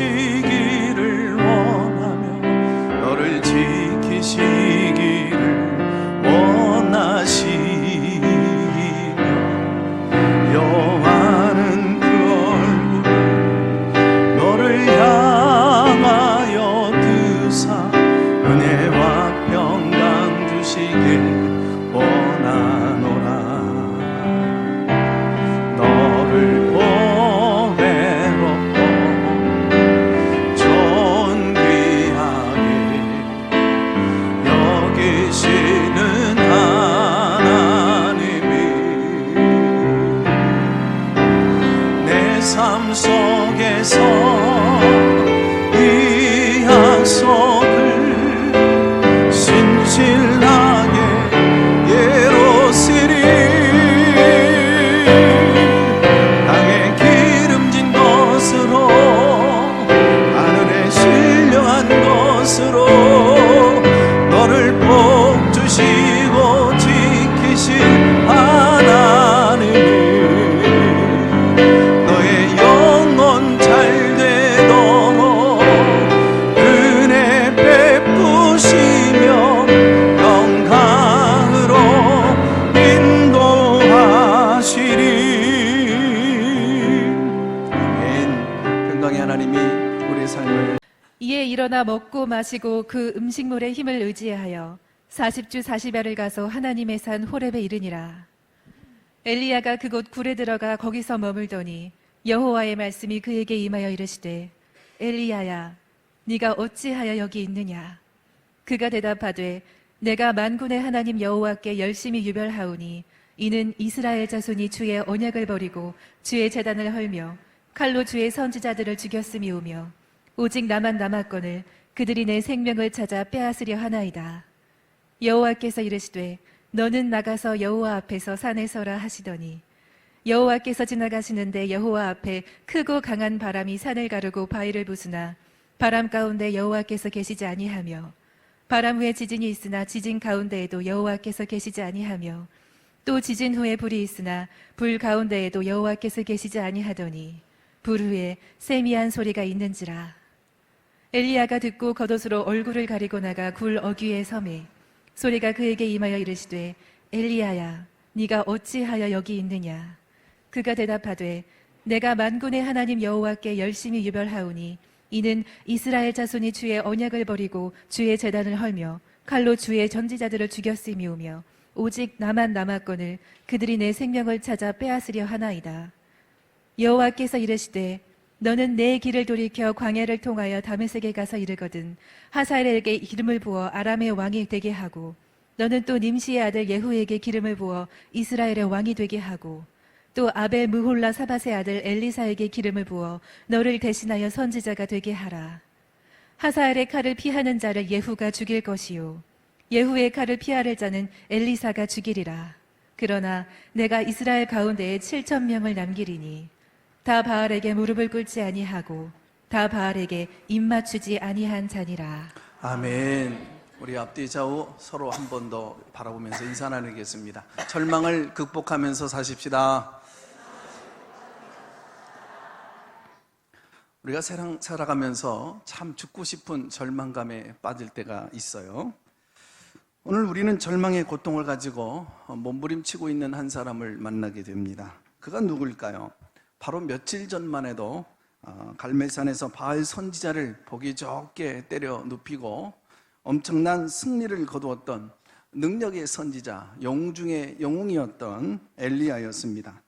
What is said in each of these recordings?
지키시기를 원하며 너를 지키시기를 원하시며 여호와는 그 얼굴을 너를 향하여 드사 은혜와 평강 주시길 원하노라. 너를 보배롭고 존귀하게 여기시는 하나님이 내 삶 속에서 이 약속을 신실하게 예로쓰리. 땅에 기름진 것으로 하늘에 신령한 것으로 너를 복 주시고 지키신 하나님이 너의 영혼 잘 되도록 은혜 베푸시며 영광으로 인도하시리. 아멘. 평강의 하나님이 우리의 삶을 이에 일어나 먹고 마시고 그 음식물의 힘을 의지하여 40주 40야를 가서 하나님의 산 호렙에 이르니라. 엘리야가 그곳 굴에 들어가 거기서 머물더니 여호와의 말씀이 그에게 임하여 이르시되 엘리야야 네가 어찌하여 여기 있느냐. 그가 대답하되 내가 만군의 하나님 여호와께 열심히 유별하오니 이는 이스라엘 자손이 주의 언약을 버리고 주의 제단을 헐며 칼로 주의 선지자들을 죽였음이오며 오직 나만 남았거늘 그들이 내 생명을 찾아 빼앗으려 하나이다. 여호와께서 이르시되 너는 나가서 여호와 앞에서 산에 서라 하시더니 여호와께서 지나가시는데 여호와 앞에 크고 강한 바람이 산을 가르고 바위를 부수나 바람 가운데 여호와께서 계시지 아니하며 바람 후에 지진이 있으나 지진 가운데에도 여호와께서 계시지 아니하며 또 지진 후에 불이 있으나 불 가운데에도 여호와께서 계시지 아니하더니 불 후에 세미한 소리가 있는지라. 엘리야가 듣고 겉옷으로 얼굴을 가리고 나가 굴 어귀에 서매 소리가 그에게 임하여 이르시되 엘리야야 네가 어찌하여 여기 있느냐. 그가 대답하되 내가 만군의 하나님 여호와께 열심히 유별하오니 이는 이스라엘 자손이 주의 언약을 버리고 주의 제단을 헐며 칼로 주의 전지자들을 죽였음이오며 오직 나만 남았거늘 그들이 내 생명을 찾아 빼앗으려 하나이다. 여호와께서 이르시되 너는 내 길을 돌이켜 광야를 통하여 다메섹에 가서 이르거든 하사엘에게 기름을 부어 아람의 왕이 되게 하고 너는 또 님시의 아들 예후에게 기름을 부어 이스라엘의 왕이 되게 하고 또 아벨 무홀라 사밧의 아들 엘리사에게 기름을 부어 너를 대신하여 선지자가 되게 하라. 하사엘의 칼을 피하는 자를 예후가 죽일 것이요 예후의 칼을 피하를 자는 엘리사가 죽이리라. 그러나 내가 이스라엘 가운데에 7,000명을 남기리니 다 바알에게 무릎을 꿇지 아니하고 다 바알에게 입맞추지 아니한 자니라. 아멘. 우리 앞뒤 좌우 서로 한 번 더 바라보면서 인사 나누겠습니다. 절망을 극복하면서 사십시다. 우리가 세상 살아가면서 참 죽고 싶은 절망감에 빠질 때가 있어요. 오늘 우리는 절망의 고통을 가지고 몸부림치고 있는 한 사람을 만나게 됩니다. 그가 누구일까요? 바로 며칠 전만 해도 갈멜산에서 바알 선지자를 보기 좋게 때려 눕히고 엄청난 승리를 거두었던 능력의 선지자, 영웅 중에 영웅이었던 엘리야였습니다.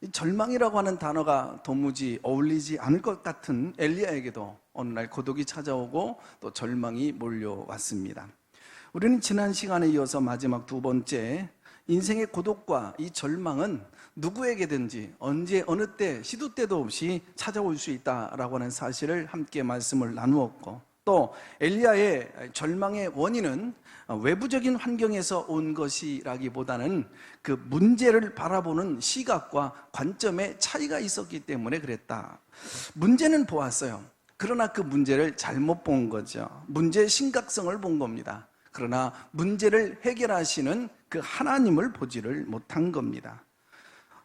이 절망이라고 하는 단어가 도무지 어울리지 않을 것 같은 엘리야에게도 어느 날 고독이 찾아오고 또 절망이 몰려왔습니다. 우리는 지난 시간에 이어서 마지막 두 번째, 인생의 고독과 이 절망은 누구에게든지 언제 어느 때 시도 때도 없이 찾아올 수 있다라고 하는 사실을 함께 말씀을 나누었고, 또 엘리야의 절망의 원인은 외부적인 환경에서 온 것이라기보다는 그 문제를 바라보는 시각과 관점의 차이가 있었기 때문에 그랬다. 문제는 보았어요. 그러나 그 문제를 잘못 본 거죠. 문제의 심각성을 본 겁니다. 그러나 문제를 해결하시는 그 하나님을 보지를 못한 겁니다.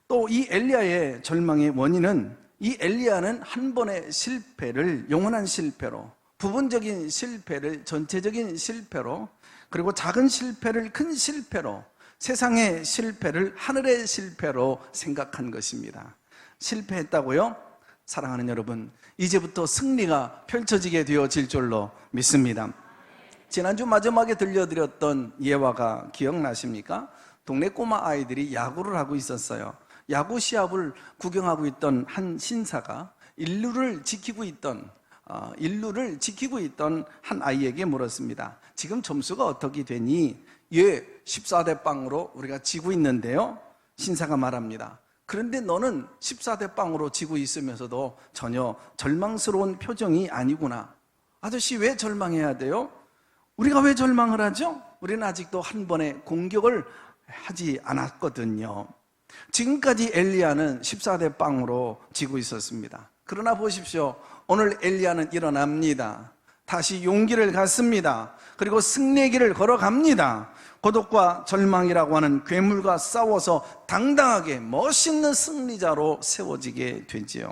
또 이 엘리야의 절망의 원인은 이 엘리야는 한 번의 실패를 영원한 실패로, 부분적인 실패를 전체적인 실패로, 그리고 작은 실패를 큰 실패로, 세상의 실패를 하늘의 실패로 생각한 것입니다. 실패했다고요? 사랑하는 여러분, 이제부터 승리가 펼쳐지게 되어질 줄로 믿습니다. 지난주 마지막에 들려드렸던 예화가 기억나십니까? 동네 꼬마 아이들이 야구를 하고 있었어요. 야구 시합을 구경하고 있던 한 신사가 인류를 지키고 있던 한 아이에게 물었습니다. 지금 점수가 어떻게 되니? 예, 14대 0으로 우리가 지고 있는데요. 신사가 말합니다. 그런데 너는 14대 0으로 지고 있으면서도 전혀 절망스러운 표정이 아니구나. 아저씨, 왜 절망해야 돼요? 우리가 왜 절망을 하죠? 우리는 아직도 한 번의 공격을 하지 않았거든요. 지금까지 엘리야는 14대 0으로 지고 있었습니다. 그러나 보십시오. 오늘 엘리야는 일어납니다. 다시 용기를 갖습니다. 그리고 승리의 길을 걸어갑니다. 고독과 절망이라고 하는 괴물과 싸워서 당당하게 멋있는 승리자로 세워지게 되지요.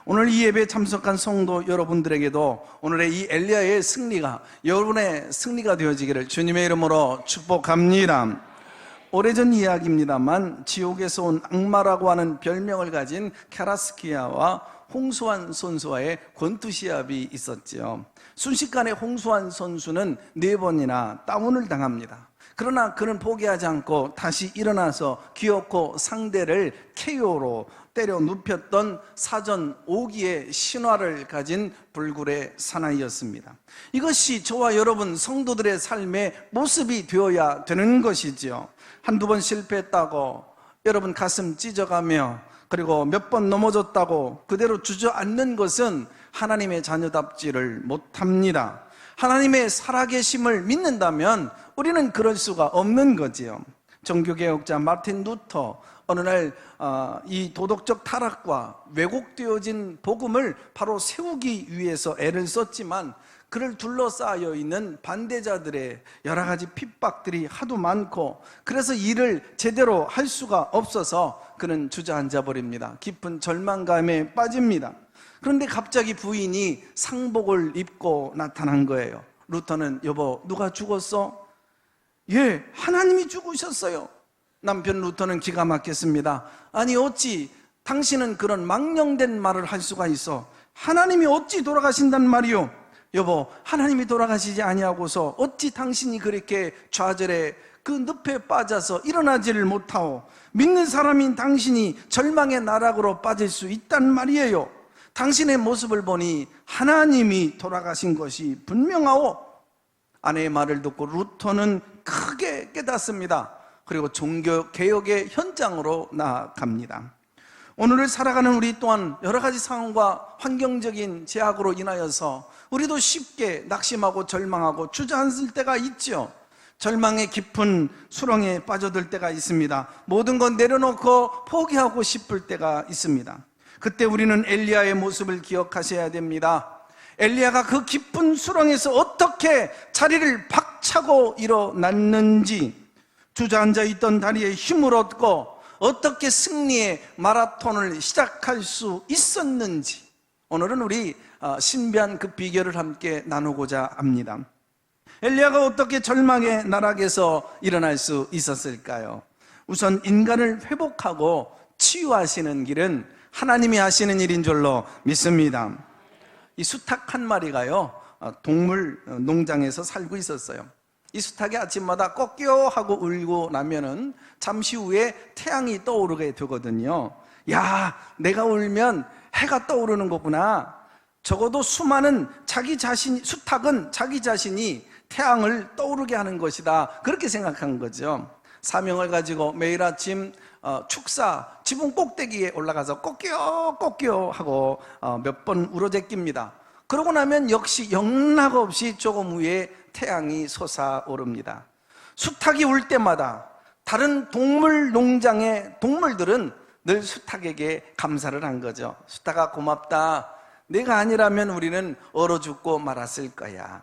오늘 이 예배에 참석한 성도 여러분들에게도 오늘의 이 엘리야의 승리가 여러분의 승리가 되어지기를 주님의 이름으로 축복합니다. 오래전 이야기입니다만 지옥에서 온 악마라고 하는 별명을 가진 카라스키아와 홍수환 선수와의 권투 시합이 있었죠. 순식간에 홍수환 선수는 4번이나 다운을 당합니다. 그러나 그는 포기하지 않고 다시 일어나서 기어코 상대를 KO로 때려 눕혔던 사전 5기의 신화를 가진 불굴의 사나이였습니다. 이것이 저와 여러분 성도들의 삶의 모습이 되어야 되는 것이지요. 한두 번 실패했다고 여러분 가슴 찢어가며, 그리고 몇 번 넘어졌다고 그대로 주저앉는 것은 하나님의 자녀답지를 못합니다. 하나님의 살아계심을 믿는다면 우리는 그럴 수가 없는 거지요. 종교개혁자 마틴 루터, 어느 날 이 도덕적 타락과 왜곡되어진 복음을 바로 세우기 위해서 애를 썼지만 그를 둘러싸여 있는 반대자들의 여러 가지 핍박들이 하도 많고, 그래서 일을 제대로 할 수가 없어서 그는 주저앉아 버립니다. 깊은 절망감에 빠집니다. 그런데 갑자기 부인이 상복을 입고 나타난 거예요. 루터는 여보, 누가 죽었어? 예, 하나님이 죽으셨어요. 남편 루터는 기가 막혔습니다. 아니 어찌 당신은 그런 망령된 말을 할 수가 있어? 하나님이 어찌 돌아가신단 말이요? 여보, 하나님이 돌아가시지 아니하고서 어찌 당신이 그렇게 좌절해 그 늪에 빠져서 일어나지를 못하오? 믿는 사람인 당신이 절망의 나락으로 빠질 수 있단 말이에요. 당신의 모습을 보니 하나님이 돌아가신 것이 분명하오. 아내의 말을 듣고 루터는 크게 깨닫습니다. 그리고 종교개혁의 현장으로 나아갑니다. 오늘을 살아가는 우리 또한 여러 가지 상황과 환경적인 제약으로 인하여서 우리도 쉽게 낙심하고 절망하고 주저앉을 때가 있죠. 절망의 깊은 수렁에 빠져들 때가 있습니다. 모든 건 내려놓고 포기하고 싶을 때가 있습니다. 그때 우리는 엘리야의 모습을 기억하셔야 됩니다. 엘리야가 그 깊은 수렁에서 어떻게 자리를 박차고 일어났는지, 주저앉아 있던 다리에 힘을 얻고 어떻게 승리의 마라톤을 시작할 수 있었는지, 오늘은 우리 신비한 그 비결을 함께 나누고자 합니다. 엘리야가 어떻게 절망의 나락에서 일어날 수 있었을까요? 우선 인간을 회복하고 치유하시는 길은 하나님이 하시는 일인 줄로 믿습니다. 이 수탉 한 마리가요, 동물 농장에서 살고 있었어요. 이 수탉이 아침마다 꺾여 하고 울고 나면은 잠시 후에 태양이 떠오르게 되거든요. 야, 내가 울면 해가 떠오르는 거구나. 적어도 수많은 수탉은 자기 자신이 태양을 떠오르게 하는 것이다, 그렇게 생각한 거죠. 사명을 가지고 매일 아침 축사 지붕 꼭대기에 올라가서 꺾여 하고 몇 번 울어제낍니다. 그러고 나면 역시 영락없이 조금 후에 태양이 솟아오릅니다. 수탉이 울 때마다 다른 동물 농장의 동물들은 늘 수탉에게 감사를 한 거죠. 수탉아, 고맙다. 내가 아니라면 우리는 얼어 죽고 말았을 거야.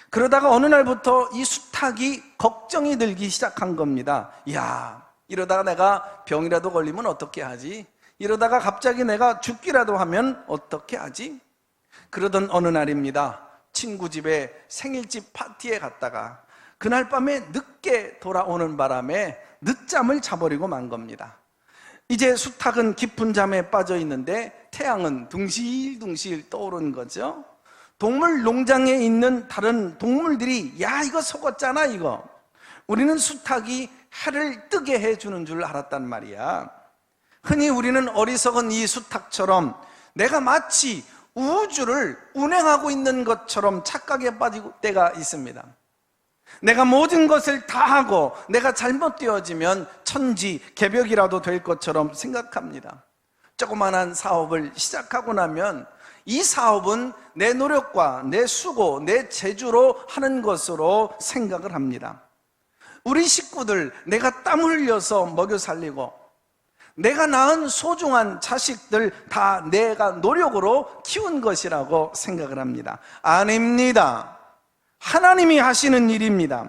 그러다가 어느 날부터 이 수탉이 걱정이 들기 시작한 겁니다. 이야, 이러다가 내가 병이라도 걸리면 어떻게 하지? 이러다가 갑자기 내가 죽기라도 하면 어떻게 하지? 그러던 어느 날입니다. 친구 집에 생일집 파티에 갔다가 그날 밤에 늦게 돌아오는 바람에 늦잠을 자버리고 만 겁니다. 이제 수탉은 깊은 잠에 빠져 있는데 태양은 둥실둥실 떠오르는 거죠. 동물 농장에 있는 다른 동물들이 야 이거 속았잖아 이거. 우리는 수탉이 해를 뜨게 해주는 줄 알았단 말이야. 흔히 우리는 어리석은 이 수탉처럼 내가 마치 우주를 운행하고 있는 것처럼 착각에 빠질 때가 있습니다. 내가 모든 것을 다 하고 내가 잘못되어지면 천지개벽이라도 될 것처럼 생각합니다. 조그만한 사업을 시작하고 나면 이 사업은 내 노력과 내 수고, 내 재주로 하는 것으로 생각을 합니다. 우리 식구들 내가 땀 흘려서 먹여 살리고 내가 낳은 소중한 자식들 다 내가 노력으로 키운 것이라고 생각을 합니다. 아닙니다. 하나님이 하시는 일입니다.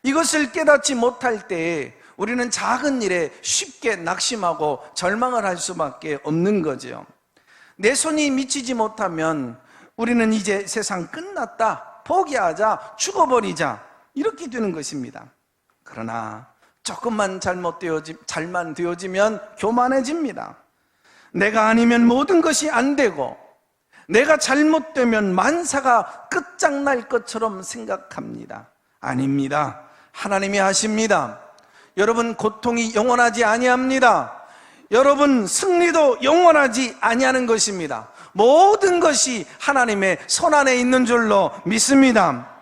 이것을 깨닫지 못할 때에 우리는 작은 일에 쉽게 낙심하고 절망을 할 수밖에 없는 거죠. 내 손이 미치지 못하면 우리는 이제 세상 끝났다, 포기하자, 죽어버리자 이렇게 되는 것입니다. 그러나 조금만 잘만 되어지면 교만해집니다. 내가 아니면 모든 것이 안 되고 내가 잘못되면 만사가 끝장날 것처럼 생각합니다. 아닙니다. 하나님이 하십니다. 여러분 고통이 영원하지 아니합니다. 여러분 승리도 영원하지 아니하는 것입니다. 모든 것이 하나님의 손안에 있는 줄로 믿습니다.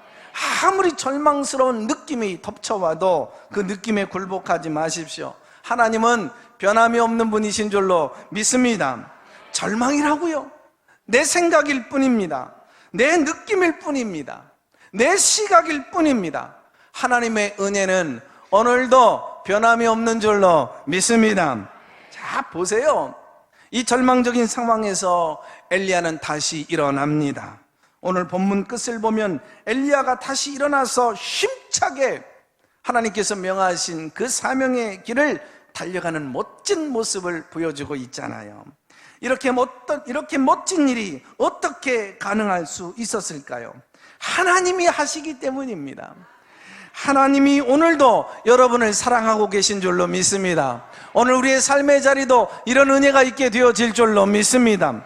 아무리 절망스러운 느낌이 덮쳐와도 그 느낌에 굴복하지 마십시오. 하나님은 변함이 없는 분이신 줄로 믿습니다. 절망이라고요? 내 생각일 뿐입니다. 내 느낌일 뿐입니다. 내 시각일 뿐입니다. 하나님의 은혜는 오늘도 변함이 없는 줄로 믿습니다. 자, 보세요. 이 절망적인 상황에서 엘리야는 다시 일어납니다. 오늘 본문 끝을 보면 엘리야가 다시 일어나서 힘차게 하나님께서 명하신 그 사명의 길을 달려가는 멋진 모습을 보여주고 있잖아요. 이렇게 멋진 일이 어떻게 가능할 수 있었을까요? 하나님이 하시기 때문입니다. 하나님이 오늘도 여러분을 사랑하고 계신 줄로 믿습니다. 오늘 우리의 삶의 자리도 이런 은혜가 있게 되어질 줄로 믿습니다.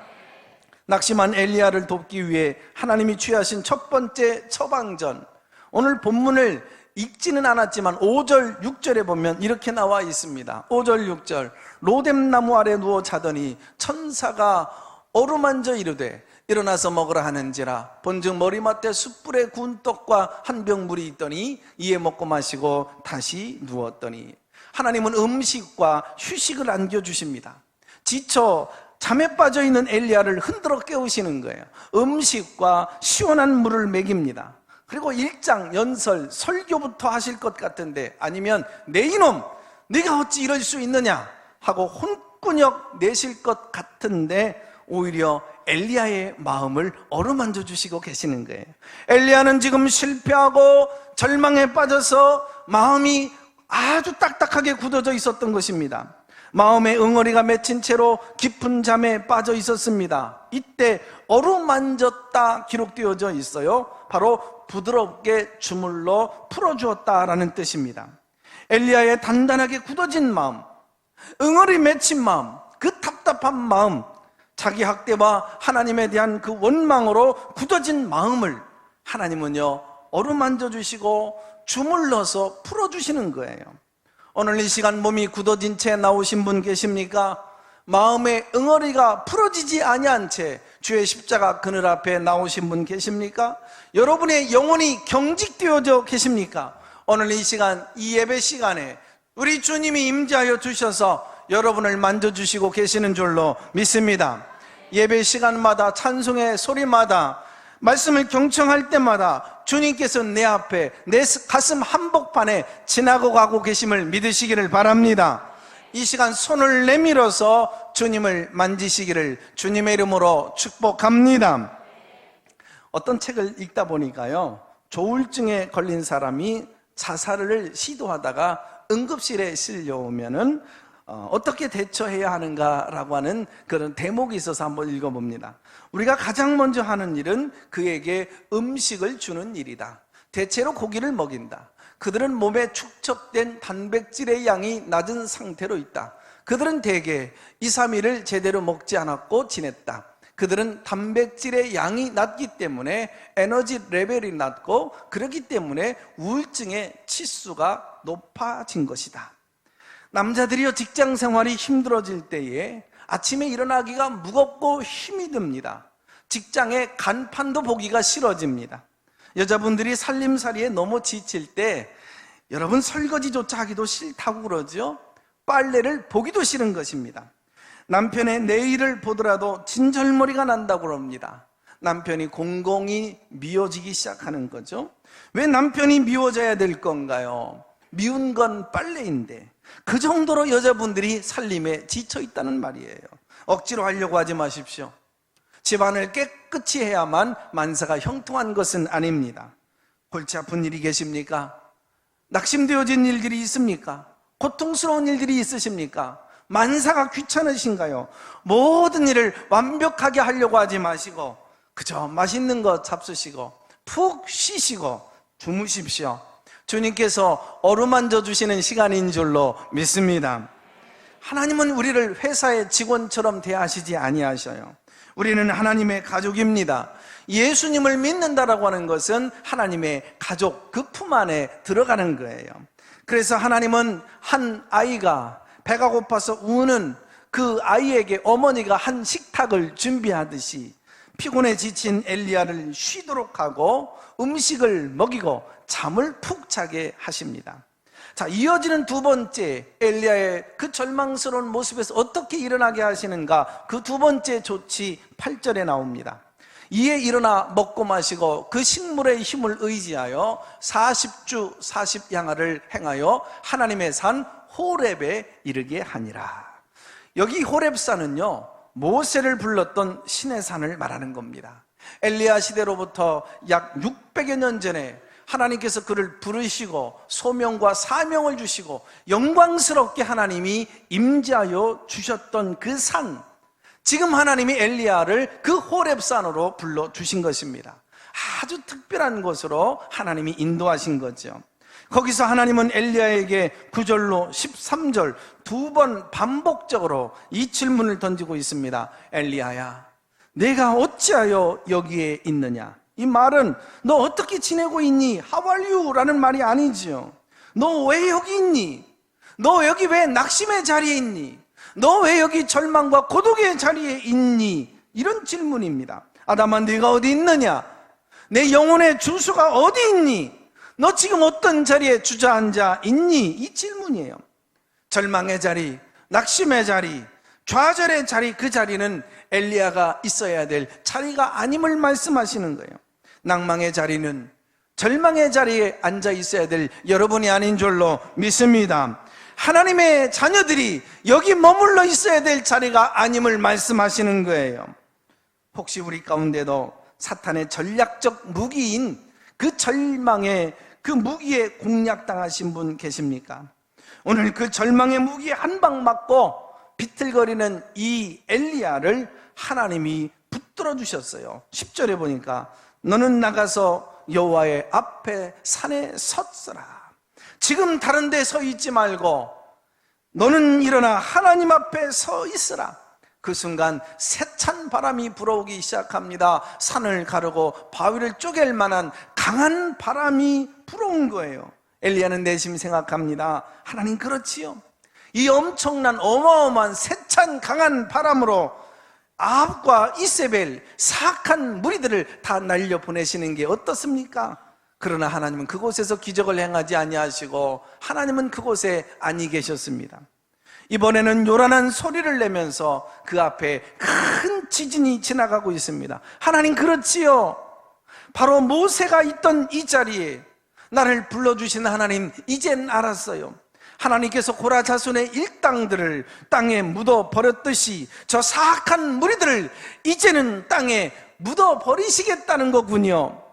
낙심한 엘리야를 돕기 위해 하나님이 취하신 첫 번째 처방전, 오늘 본문을 읽지는 않았지만 5절, 6절에 보면 이렇게 나와 있습니다. 5절, 6절. 로뎀나무 아래 누워 자더니 천사가 어루만져 이르되 일어나서 먹으라 하는지라. 본즉 머리맡에 숯불에 구운 떡과 한 병 물이 있더니 이에 먹고 마시고 다시 누웠더니. 하나님은 음식과 휴식을 안겨주십니다. 지쳐 잠에 빠져있는 엘리야를 흔들어 깨우시는 거예요. 음식과 시원한 물을 먹입니다. 그리고 일장, 연설, 설교부터 하실 것 같은데, 아니면 내 이놈 네가 어찌 이럴 수 있느냐 하고 혼꾸녕 내실 것 같은데 오히려 엘리야의 마음을 어루만져 주시고 계시는 거예요. 엘리야는 지금 실패하고 절망에 빠져서 마음이 아주 딱딱하게 굳어져 있었던 것입니다. 마음의 응어리가 맺힌 채로 깊은 잠에 빠져 있었습니다. 이때 어루만졌다 기록되어져 있어요. 바로 부드럽게 주물러 풀어주었다라는 뜻입니다. 엘리야의 단단하게 굳어진 마음, 응어리 맺힌 마음, 그 답답한 마음, 자기 학대와 하나님에 대한 그 원망으로 굳어진 마음을 하나님은요 어루만져 주시고 주물러서 풀어주시는 거예요. 오늘 이 시간 몸이 굳어진 채 나오신 분 계십니까? 마음의 응어리가 풀어지지 아니한 채 주의 십자가 그늘 앞에 나오신 분 계십니까? 여러분의 영혼이 경직되어져 계십니까? 오늘 이 시간, 이 예배 시간에 우리 주님이 임재하여 주셔서 여러분을 만져주시고 계시는 줄로 믿습니다. 예배 시간마다 찬송의 소리마다 말씀을 경청할 때마다 주님께서 내 앞에 내 가슴 한복판에 지나고 가고 계심을 믿으시기를 바랍니다. 이 시간 손을 내밀어서 주님을 만지시기를 주님의 이름으로 축복합니다. 어떤 책을 읽다 보니까요, 조울증에 걸린 사람이 자살을 시도하다가 응급실에 실려오면은 어떻게 대처해야 하는가라고 하는 그런 대목이 있어서 한번 읽어봅니다. 우리가 가장 먼저 하는 일은 그에게 음식을 주는 일이다. 대체로 고기를 먹인다. 그들은 몸에 축적된 단백질의 양이 낮은 상태로 있다. 그들은 대개 2, 3일을 제대로 먹지 않았고 지냈다. 그들은 단백질의 양이 낮기 때문에 에너지 레벨이 낮고 그렇기 때문에 우울증의 치수가 높아진 것이다. 남자들이요, 직장 생활이 힘들어질 때에 아침에 일어나기가 무겁고 힘이 듭니다. 직장의 간판도 보기가 싫어집니다. 여자분들이 살림살이에 너무 지칠 때 여러분 설거지조차 하기도 싫다고 그러죠. 빨래를 보기도 싫은 것입니다. 남편의 내일을 보더라도 진절머리가 난다고 그럽니다. 남편이 공공이 미워지기 시작하는 거죠. 왜 남편이 미워져야 될 건가요? 미운 건 빨래인데. 그 정도로 여자분들이 살림에 지쳐 있다는 말이에요. 억지로 하려고 하지 마십시오. 집안을 깨끗이 해야만 만사가 형통한 것은 아닙니다. 골치 아픈 일이 계십니까? 낙심되어진 일들이 있습니까? 고통스러운 일들이 있으십니까? 만사가 귀찮으신가요? 모든 일을 완벽하게 하려고 하지 마시고 그저 맛있는 것 잡수시고 푹 쉬시고 주무십시오. 주님께서 어루만져 주시는 시간인 줄로 믿습니다. 하나님은 우리를 회사의 직원처럼 대하시지 아니하셔요. 우리는 하나님의 가족입니다. 예수님을 믿는다라고 하는 것은 하나님의 가족, 그 품 안에 들어가는 거예요. 그래서 하나님은 한 아이가 배가 고파서 우는 그 아이에게 어머니가 한 식탁을 준비하듯이 피곤에 지친 엘리야를 쉬도록 하고 음식을 먹이고 잠을 푹 자게 하십니다. 자, 이어지는 두 번째, 엘리야의 그 절망스러운 모습에서 어떻게 일어나게 하시는가, 그 두 번째 조치 8절에 나옵니다. 이에 일어나 먹고 마시고 그 식물의 힘을 의지하여 40주 40양하를 행하여 하나님의 산 호렙에 이르게 하니라. 여기 호렙산은요, 모세를 불렀던 신의 산을 말하는 겁니다. 엘리야 시대로부터 약 600여 년 전에 하나님께서 그를 부르시고 소명과 사명을 주시고 영광스럽게 하나님이 임재하여 주셨던 그 산, 지금 하나님이 엘리야를 그 호렙산으로 불러주신 것입니다. 아주 특별한 곳으로 하나님이 인도하신 거죠. 거기서 하나님은 엘리야에게 9절로 13절 두 번 반복적으로 이 질문을 던지고 있습니다. 엘리야야, 내가 어찌하여 여기에 있느냐? 이 말은 너 어떻게 지내고 있니? How are you? 라는 말이 아니죠. 너 왜 여기 있니? 너 여기 왜 낙심의 자리에 있니? 너 왜 여기 절망과 고독의 자리에 있니? 이런 질문입니다. 아담아, 네가 어디 있느냐? 내 영혼의 주수가 어디 있니? 너 지금 어떤 자리에 주저앉아 있니? 이 질문이에요. 절망의 자리, 낙심의 자리, 좌절의 자리, 그 자리는 엘리야가 있어야 될 자리가 아님을 말씀하시는 거예요. 낭망의 자리는, 절망의 자리에 앉아 있어야 될 여러분이 아닌 줄로 믿습니다. 하나님의 자녀들이 여기 머물러 있어야 될 자리가 아님을 말씀하시는 거예요. 혹시 우리 가운데도 사탄의 전략적 무기인 그 절망의 그 무기에 공략당하신 분 계십니까? 오늘 그 절망의 무기에 한 방 맞고 비틀거리는 이 엘리야를 하나님이 붙들어 주셨어요. 10절에 보니까 너는 나가서 여호와의 앞에 산에 섰으라. 지금 다른 데 서 있지 말고 너는 일어나 하나님 앞에 서 있으라. 그 순간 세찬 바람이 불어오기 시작합니다. 산을 가르고 바위를 쪼갤 만한 강한 바람이 불어온 거예요. 엘리야는 내심 생각합니다. 하나님, 그렇지요? 이 엄청난 어마어마한 세찬 강한 바람으로 아합과 이세벨 사악한 무리들을 다 날려보내시는 게 어떻습니까? 그러나 하나님은 그곳에서 기적을 행하지 아니하시고 하나님은 그곳에 아니 계셨습니다. 이번에는 요란한 소리를 내면서 그 앞에 큰 지진이 지나가고 있습니다. 하나님, 그렇지요? 바로 모세가 있던 이 자리에 나를 불러주신 하나님, 이젠 알았어요. 하나님께서 고라 자손의 일당들을 땅에 묻어 버렸듯이 저 사악한 무리들을 이제는 땅에 묻어 버리시겠다는 거군요.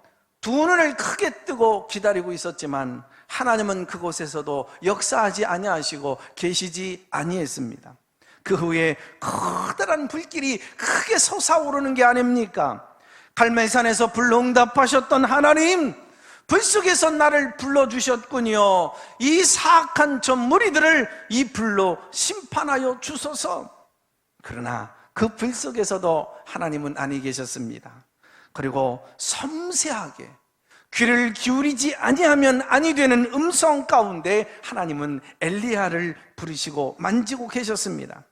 두 눈을 크게 뜨고 기다리고 있었지만 하나님은 그곳에서도 역사하지 아니하시고 계시지 아니했습니다. 그 후에 커다란 불길이 크게 솟아오르는 게 아닙니까? 갈멜산에서 불로 응답하셨던 하나님, 불 속에서 나를 불러주셨군요. 이 사악한 저 무리들을 이 불로 심판하여 주소서. 그러나 그 불 속에서도 하나님은 아니 계셨습니다. 그리고 섬세하게 귀를 기울이지 아니하면 아니 되는 음성 가운데 하나님은 엘리야를 부르시고 만지고 계셨습니다.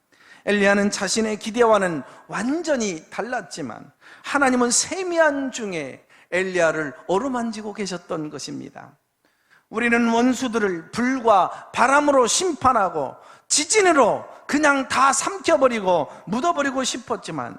엘리야는 자신의 기대와는 완전히 달랐지만 하나님은 세미한 중에 엘리야를 어루만지고 계셨던 것입니다. 우리는 원수들을 불과 바람으로 심판하고 지진으로 그냥 다 삼켜버리고 묻어버리고 싶었지만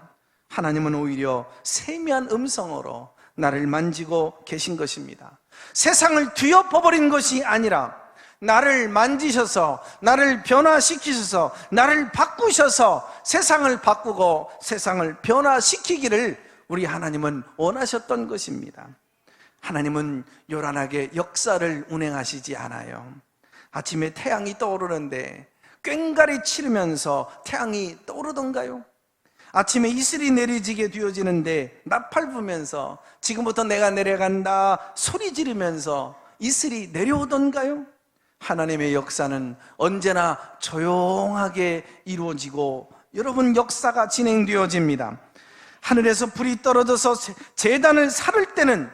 하나님은 오히려 세미한 음성으로 나를 만지고 계신 것입니다. 세상을 뒤엎어버린 것이 아니라 나를 만지셔서 나를 변화시키셔서 나를 바꾸셔서 세상을 바꾸고 세상을 변화시키기를 우리 하나님은 원하셨던 것입니다. 하나님은 요란하게 역사를 운행하시지 않아요. 아침에 태양이 떠오르는데 꽹가리 치르면서 태양이 떠오르던가요? 아침에 이슬이 내리지게 되어지는데 나팔 부면서 지금부터 내가 내려간다 소리 지르면서 이슬이 내려오던가요? 하나님의 역사는 언제나 조용하게 이루어지고 여러분 역사가 진행되어집니다. 하늘에서 불이 떨어져서 제단을 살을 때는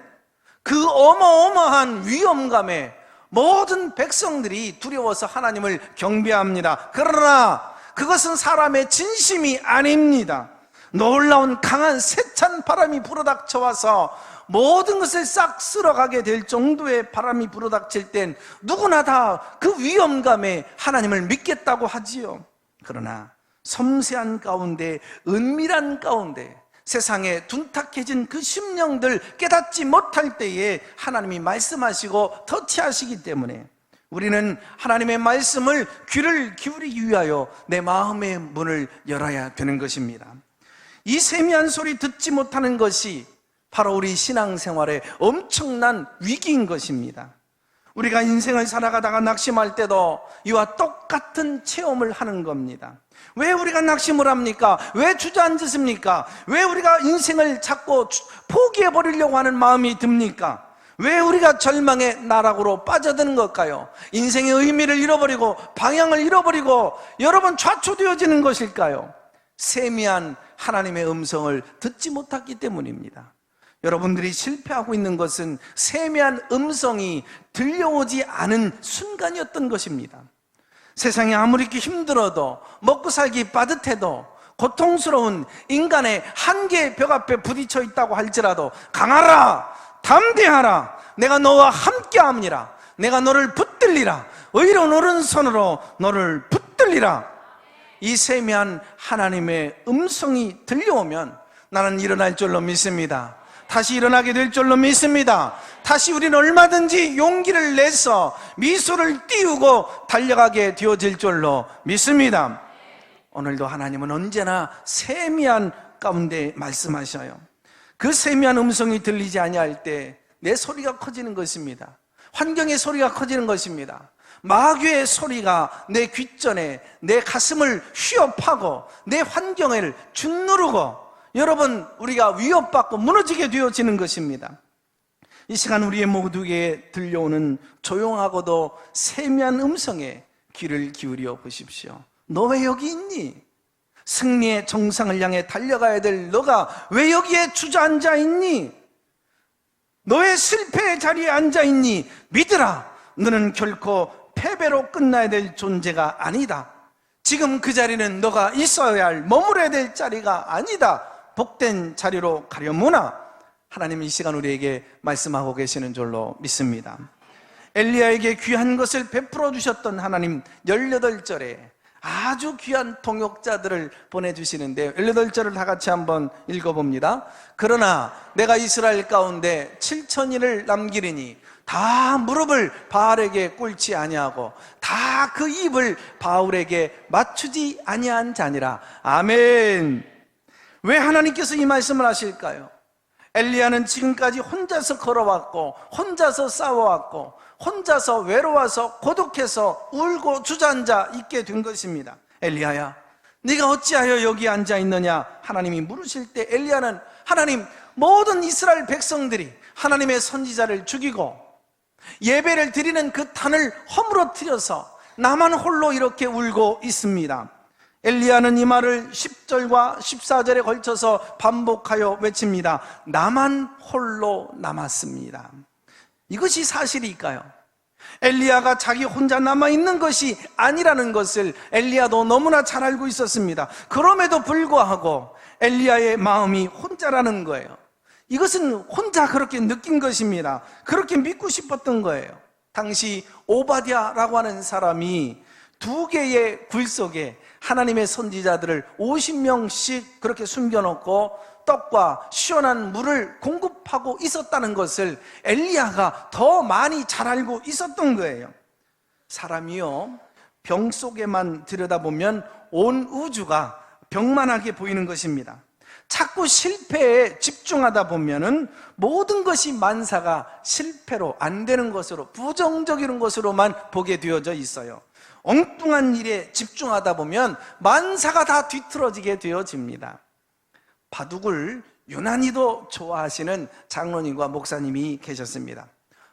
그 어마어마한 위험감에 모든 백성들이 두려워서 하나님을 경배합니다. 그러나 그것은 사람의 진심이 아닙니다. 놀라운 강한 세찬 바람이 불어닥쳐와서 모든 것을 싹 쓸어가게 될 정도의 바람이 불어닥칠 땐 누구나 다 그 위험감에 하나님을 믿겠다고 하지요. 그러나 섬세한 가운데, 은밀한 가운데 세상에 둔탁해진 그 심령들 깨닫지 못할 때에 하나님이 말씀하시고 터치하시기 때문에 우리는 하나님의 말씀을 귀를 기울이기 위하여 내 마음의 문을 열어야 되는 것입니다. 이 세미한 소리 듣지 못하는 것이 바로 우리 신앙생활의 엄청난 위기인 것입니다. 우리가 인생을 살아가다가 낙심할 때도 이와 똑같은 체험을 하는 겁니다. 왜 우리가 낙심을 합니까? 왜 주저앉으십니까? 왜 우리가 인생을 자꾸 포기해버리려고 하는 마음이 듭니까? 왜 우리가 절망의 나락으로 빠져드는 걸까요? 인생의 의미를 잃어버리고 방향을 잃어버리고 여러 번 좌초되어지는 것일까요? 세미한 하나님의 음성을 듣지 못했기 때문입니다. 여러분들이 실패하고 있는 것은 세미한 음성이 들려오지 않은 순간이었던 것입니다. 세상이 아무리 힘들어도 먹고 살기 빠듯해도 고통스러운 인간의 한계의 벽 앞에 부딪혀 있다고 할지라도 강하라, 담대하라, 내가 너와 함께함이라, 내가 너를 붙들리라, 의로운 오른손으로 너를 붙들리라. 이 세미한 하나님의 음성이 들려오면 나는 일어날 줄로 믿습니다. 다시 일어나게 될 줄로 믿습니다. 다시 우리는 얼마든지 용기를 내서 미소를 띄우고 달려가게 되어질 줄로 믿습니다. 오늘도 하나님은 언제나 세미한 가운데 말씀하셔요. 그 세미한 음성이 들리지 아니할 때 내 소리가 커지는 것입니다. 환경의 소리가 커지는 것입니다. 마귀의 소리가 내 귓전에 내 가슴을 휘업하고 내 환경을 짓누르고 여러분 우리가 위협받고 무너지게 되어지는 것입니다. 이 시간 우리의 모두에게 들려오는 조용하고도 세미한 음성에 귀를 기울여 보십시오. 너 왜 여기 있니? 승리의 정상을 향해 달려가야 될 너가 왜 여기에 주저앉아 있니? 너의 실패의 자리에 앉아 있니? 믿으라, 너는 결코 패배로 끝나야 될 존재가 아니다. 지금 그 자리는 너가 있어야 할, 머물러야 될 자리가 아니다. 복된 자리로 가려무나. 하나님이 이 시간 우리에게 말씀하고 계시는 줄로 믿습니다. 엘리야에게 귀한 것을 베풀어 주셨던 하나님, 18절에 아주 귀한 동역자들을 보내주시는데요, 18절을 다 같이 한번 읽어봅니다. 그러나 내가 이스라엘 가운데 7,000인을 남기리니 다 무릎을 바알에게 꿇지 아니하고 다 그 입을 바울에게 맞추지 아니한 자니라. 아멘. 왜 하나님께서 이 말씀을 하실까요? 엘리야는 지금까지 혼자서 걸어왔고, 혼자서 싸워왔고, 혼자서 외로워서 고독해서 울고 주저앉아 있게 된 것입니다. 엘리야야, 네가 어찌하여 여기 앉아 있느냐? 하나님이 물으실 때 엘리야는, 하나님, 모든 이스라엘 백성들이 하나님의 선지자를 죽이고 예배를 드리는 그 단을 허물어뜨려서 나만 홀로 이렇게 울고 있습니다. 엘리야는 이 말을 10절과 14절에 걸쳐서 반복하여 외칩니다. 나만 홀로 남았습니다. 이것이 사실일까요? 엘리야가 자기 혼자 남아있는 것이 아니라는 것을 엘리야도 너무나 잘 알고 있었습니다. 그럼에도 불구하고 엘리야의 마음이 혼자라는 거예요. 이것은 혼자 그렇게 느낀 것입니다. 그렇게 믿고 싶었던 거예요. 당시 오바댜라고 하는 사람이 2개의 굴 속에 하나님의 선지자들을 50명씩 그렇게 숨겨놓고 떡과 시원한 물을 공급하고 있었다는 것을 엘리야가 더 많이 잘 알고 있었던 거예요. 사람이요, 병 속에만 들여다보면 온 우주가 병만하게 보이는 것입니다. 자꾸 실패에 집중하다 보면은 모든 것이 만사가 실패로 안 되는 것으로, 부정적인 것으로만 보게 되어져 있어요. 엉뚱한 일에 집중하다 보면 만사가 다 뒤틀어지게 되어집니다. 바둑을 유난히도 좋아하시는 장로님과 목사님이 계셨습니다.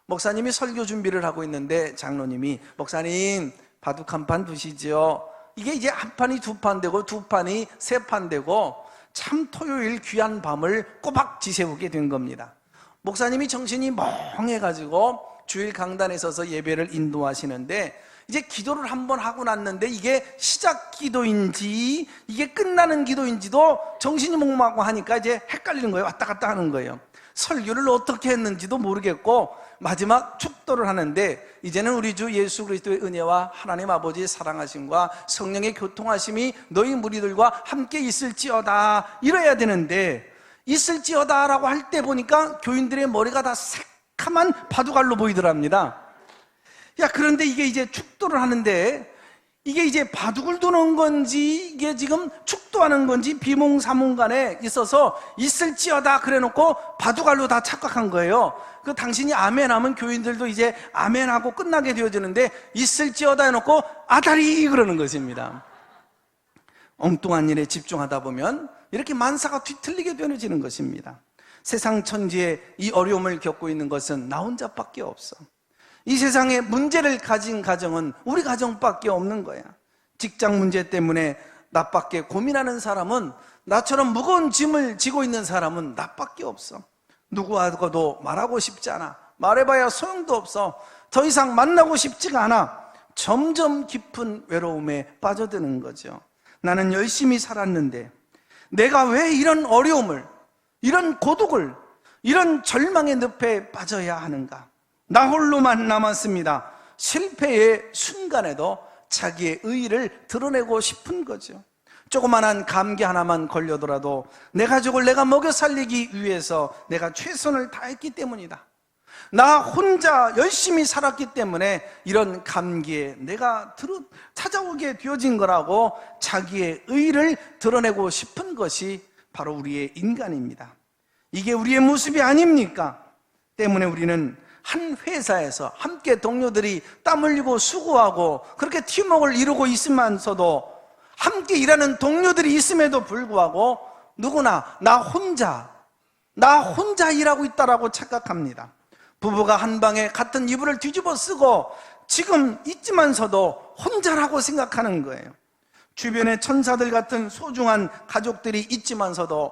목사님이 설교 준비를 하고 있는데 장로님이, 목사님 바둑 한 판 두시죠. 이게 이제 한 판이 2판 되고 2판이 3판 되고 참 토요일 귀한 밤을 꼬박 지새우게 된 겁니다. 목사님이 정신이 멍해가지고 주일 강단에 서서 예배를 인도하시는데 이제 기도를 한번 하고 났는데 이게 시작 기도인지 이게 끝나는 기도인지도 정신이 멍하고 하니까 이제 헷갈리는 거예요. 왔다 갔다 하는 거예요. 설교를 어떻게 했는지도 모르겠고 마지막 축도를 하는데 이제는 우리 주 예수 그리스도의 은혜와 하나님 아버지의 사랑하심과 성령의 교통하심이 너희 무리들과 함께 있을지어다, 이래야 되는데 있을지어다 라고 할 때 보니까 교인들의 머리가 다 새카만 바둑알로 보이더랍니다. 야, 그런데 이게 이제 축도를 하는데 이게 이제 바둑을 두는 건지 이게 지금 축도하는 건지 비몽사몽간에 있어서 있을지어다 그래 놓고 바둑알로 다 착각한 거예요. 그 당신이 아멘하면 교인들도 이제 아멘하고 끝나게 되어지는데 있을지어다 해놓고 아다리 그러는 것입니다. 엉뚱한 일에 집중하다 보면 이렇게 만사가 뒤틀리게 되어지는 것입니다. 세상 천지에 이 어려움을 겪고 있는 것은 나 혼자밖에 없어. 이 세상에 문제를 가진 가정은 우리 가정밖에 없는 거야. 직장 문제 때문에 나밖에 고민하는 사람은, 나처럼 무거운 짐을 지고 있는 사람은 나밖에 없어. 누구하고도 말하고 싶지 않아. 말해봐야 소용도 없어. 더 이상 만나고 싶지가 않아. 점점 깊은 외로움에 빠져드는 거죠. 나는 열심히 살았는데 내가 왜 이런 어려움을, 이런 고독을, 이런 절망의 늪에 빠져야 하는가? 나 홀로만 남았습니다. 실패의 순간에도 자기의 의의를 드러내고 싶은 거죠. 조그만한 감기 하나만 걸려더라도 내 가족을 내가 먹여 살리기 위해서 내가 최선을 다했기 때문이다. 나 혼자 열심히 살았기 때문에 이런 감기에 내가 찾아오게 되어진 거라고 자기의 의의를 드러내고 싶은 것이 바로 우리의 인간입니다. 이게 우리의 모습이 아닙니까? 때문에 우리는 한 회사에서 함께 동료들이 땀 흘리고 수고하고 그렇게 팀워크를 이루고 있으면서도, 함께 일하는 동료들이 있음에도 불구하고 누구나 나 혼자 일하고 있다라고 착각합니다. 부부가 한 방에 같은 이불을 뒤집어 쓰고 지금 있지만서도 혼자라고 생각하는 거예요. 주변에 천사들 같은 소중한 가족들이 있지만서도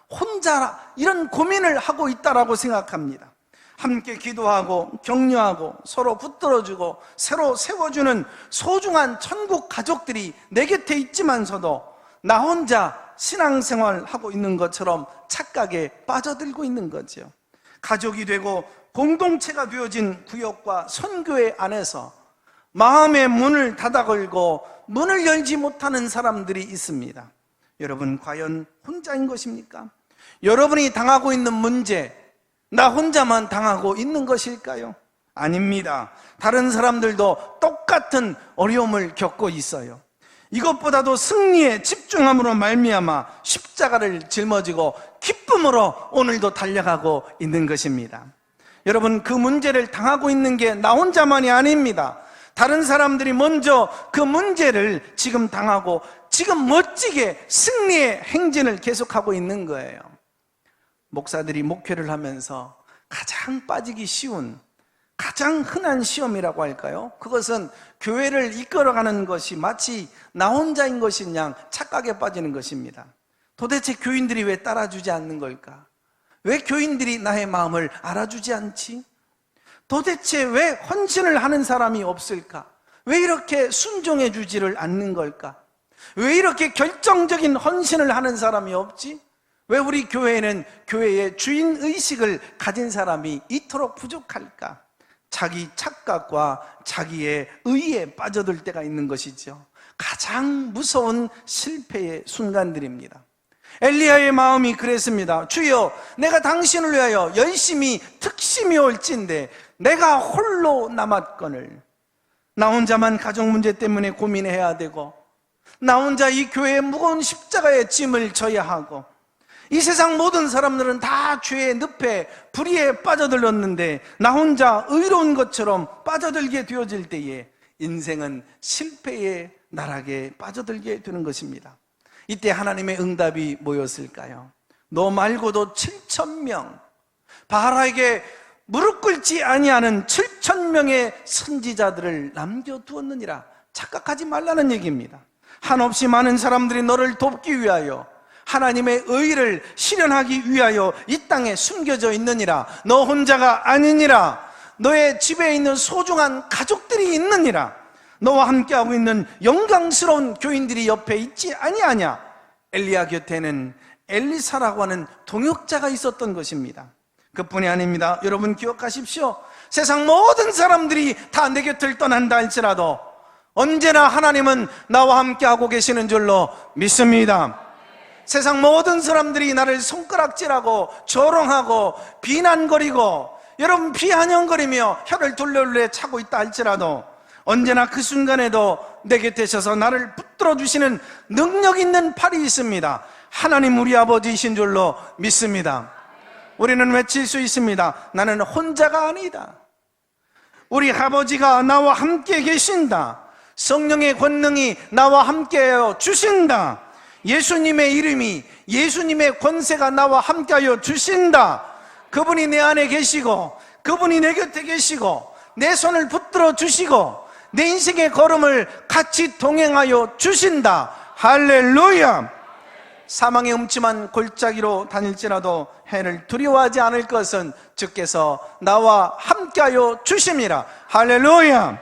혼자 이런 고민을 하고 있다라고 생각합니다. 함께 기도하고 격려하고 서로 붙들어주고 새로 세워주는 소중한 천국 가족들이 내 곁에 있지만서도 나 혼자 신앙생활하고 있는 것처럼 착각에 빠져들고 있는 거죠. 가족이 되고 공동체가 되어진 구역과 선교회 안에서 마음의 문을 닫아 걸고 문을 열지 못하는 사람들이 있습니다. 여러분, 과연 혼자인 것입니까? 여러분이 당하고 있는 문제, 나 혼자만 당하고 있는 것일까요? 아닙니다. 다른 사람들도 똑같은 어려움을 겪고 있어요. 이것보다도 승리에 집중함으로 말미암아 십자가를 짊어지고 기쁨으로 오늘도 달려가고 있는 것입니다. 여러분, 그 문제를 당하고 있는 게 나 혼자만이 아닙니다. 다른 사람들이 먼저 그 문제를 지금 당하고 지금 멋지게 승리의 행진을 계속하고 있는 거예요. 목사들이 목회를 하면서 가장 빠지기 쉬운, 가장 흔한 시험이라고 할까요? 그것은 교회를 이끌어가는 것이 마치 나 혼자인 것인 양 착각에 빠지는 것입니다. 도대체 교인들이 왜 따라주지 않는 걸까? 왜 교인들이 나의 마음을 알아주지 않지? 도대체 왜 헌신을 하는 사람이 없을까? 왜 이렇게 순종해 주지를 않는 걸까? 왜 이렇게 결정적인 헌신을 하는 사람이 없지? 왜 우리 교회는 교회의 주인의식을 가진 사람이 이토록 부족할까? 자기 착각과 자기의 의에 빠져들 때가 있는 것이죠. 가장 무서운 실패의 순간들입니다. 엘리야의 마음이 그랬습니다. 주여, 내가 당신을 위하여 열심히 특심이 올진데 내가 홀로 남았거늘. 나 혼자만 가정 문제 때문에 고민해야 되고, 나 혼자 이 교회의 무거운 십자가의 짐을 져야 하고, 이 세상 모든 사람들은 다 죄의 늪에 불의에 빠져들었는데 나 혼자 의로운 것처럼 빠져들게 되어질 때에 인생은 실패의 나락에 빠져들게 되는 것입니다. 이때 하나님의 응답이 뭐였을까요? 너 말고도 7,000명, 바알에게 무릎 꿇지 아니하는 7,000명의 선지자들을 남겨두었느니라. 착각하지 말라는 얘기입니다. 한없이 많은 사람들이 너를 돕기 위하여, 하나님의 의를 실현하기 위하여 이 땅에 숨겨져 있느니라. 너 혼자가 아니니라. 너의 집에 있는 소중한 가족들이 있느니라. 너와 함께하고 있는 영광스러운 교인들이 옆에 있지 아니하냐. 엘리야 곁에는 엘리사라고 하는 동역자가 있었던 것입니다. 그뿐이 아닙니다. 여러분 기억하십시오. 세상 모든 사람들이 다 내 곁을 떠난다 할지라도 언제나 하나님은 나와 함께하고 계시는 줄로 믿습니다. 세상 모든 사람들이 나를 손가락질하고 조롱하고 비난거리고 여러분 비아냥거리며 혀를 둘레둘레 차고 있다 할지라도 언제나 그 순간에도 내 곁에 서서 나를 붙들어 주시는 능력 있는 팔이 있습니다. 하나님 우리 아버지이신 줄로 믿습니다. 우리는 외칠 수 있습니다. 나는 혼자가 아니다. 우리 아버지가 나와 함께 계신다. 성령의 권능이 나와 함께하여 주신다. 예수님의 이름이, 예수님의 권세가 나와 함께하여 주신다. 그분이 내 안에 계시고 그분이 내 곁에 계시고 내 손을 붙들어 주시고 내 인생의 걸음을 같이 동행하여 주신다. 할렐루야. 사망의 음침한 골짜기로 다닐지라도 해를 두려워하지 않을 것은 주께서 나와 함께하여 주심이라. 할렐루야.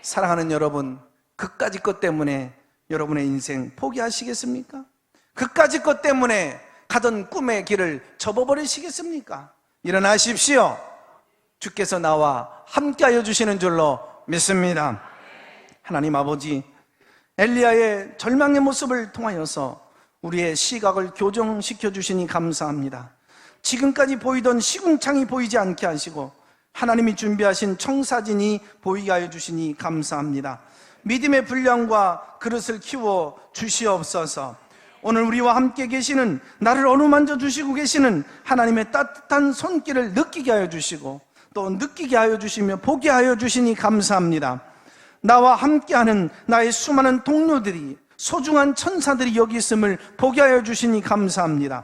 사랑하는 여러분, 그까짓 것 때문에 여러분의 인생 포기하시겠습니까? 그까짓 것 때문에 가던 꿈의 길을 접어버리시겠습니까? 일어나십시오. 주께서 나와 함께하여 주시는 줄로 믿습니다. 하나님 아버지, 엘리야의 절망의 모습을 통하여서 우리의 시각을 교정시켜 주시니 감사합니다. 지금까지 보이던 시궁창이 보이지 않게 하시고 하나님이 준비하신 청사진이 보이게 하여 주시니 감사합니다. 믿음의 분량과 그릇을 키워 주시옵소서. 오늘 우리와 함께 계시는, 나를 어루만져 주시고 계시는 하나님의 따뜻한 손길을 느끼게 하여 주시고 또 느끼게 하여 주시며 보게 하여 주시니 감사합니다. 나와 함께하는 나의 수많은 동료들이, 소중한 천사들이 여기 있음을 보게 하여 주시니 감사합니다.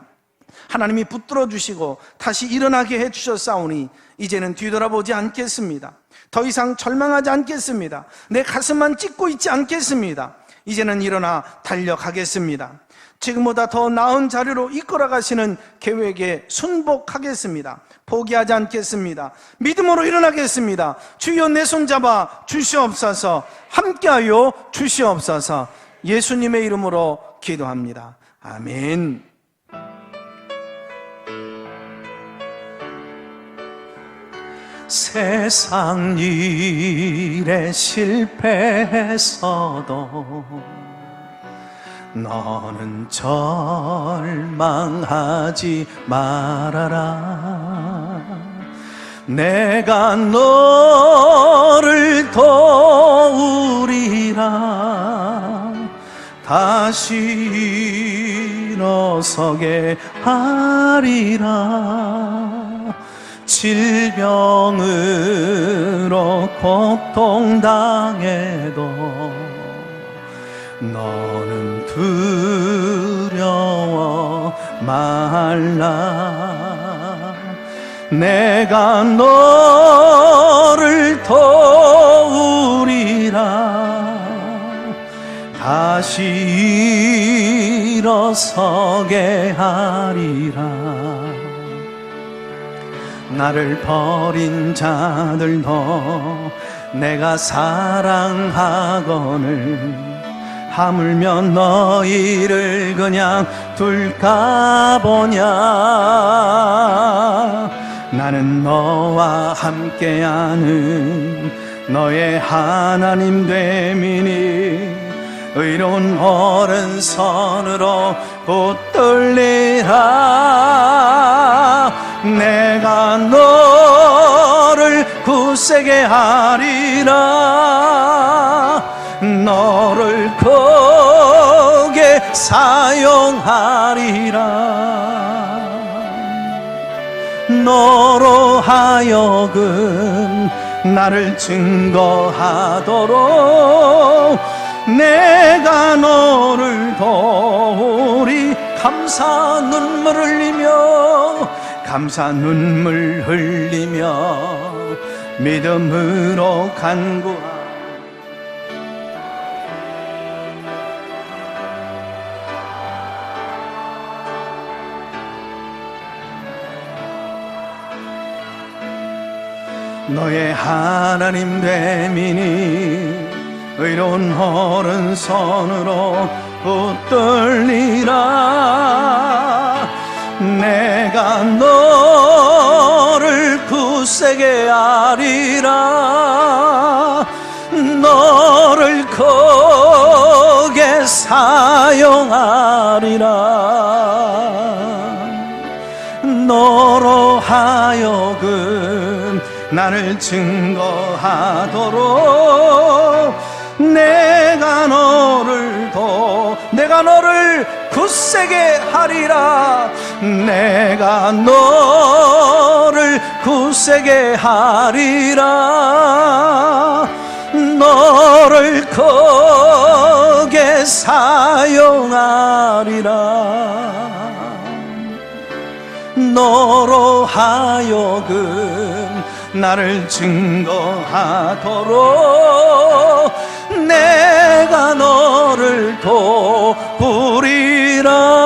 하나님이 붙들어 주시고 다시 일어나게 해 주셨사오니 이제는 뒤돌아보지 않겠습니다. 더 이상 절망하지 않겠습니다. 내 가슴만 찢고 있지 않겠습니다. 이제는 일어나 달려가겠습니다. 지금보다 더 나은 자리로 이끌어 가시는 계획에 순복하겠습니다. 포기하지 않겠습니다. 믿음으로 일어나겠습니다. 주여 내 손잡아 주시옵소서. 함께하여 주시옵소서. 예수님의 이름으로 기도합니다. 아멘. 세상 일에 실패했어도 너는 절망하지 말아라. 내가 너를 도우리라. 다시 일어서게 하리라. 질병으로 고통당해도 너는 두려워 말라. 내가 너를 도우리라. 다시 일어서게 하리라. 나를 버린 자들도 내가 사랑하거늘 하물며 너희를 그냥 둘까 보냐. 나는 너와 함께하는 너의 하나님 됨이니 의로운 오른손으로 붙들리라. 내가 너를 굳세게 하리라. 너를 크게 사용하리라. 너로 하여금 나를 증거하도록 내가 너를 도우리. 감사 눈물 흘리며 믿음으로 간구하라. 너의 하나님 됨이니 의로운 오른손으로 붙들리라. 내가 너를 굳세게 하리라. 너를 크게 사용하리라. 너로 하여금 나를 증거하도록 내가 너를 굳세게 하리라. 내가 너를 굳세게 하리라. 너를 크게 사용하리라. 너로 하여금 나를 증거하도록 내가 너를 도우리라.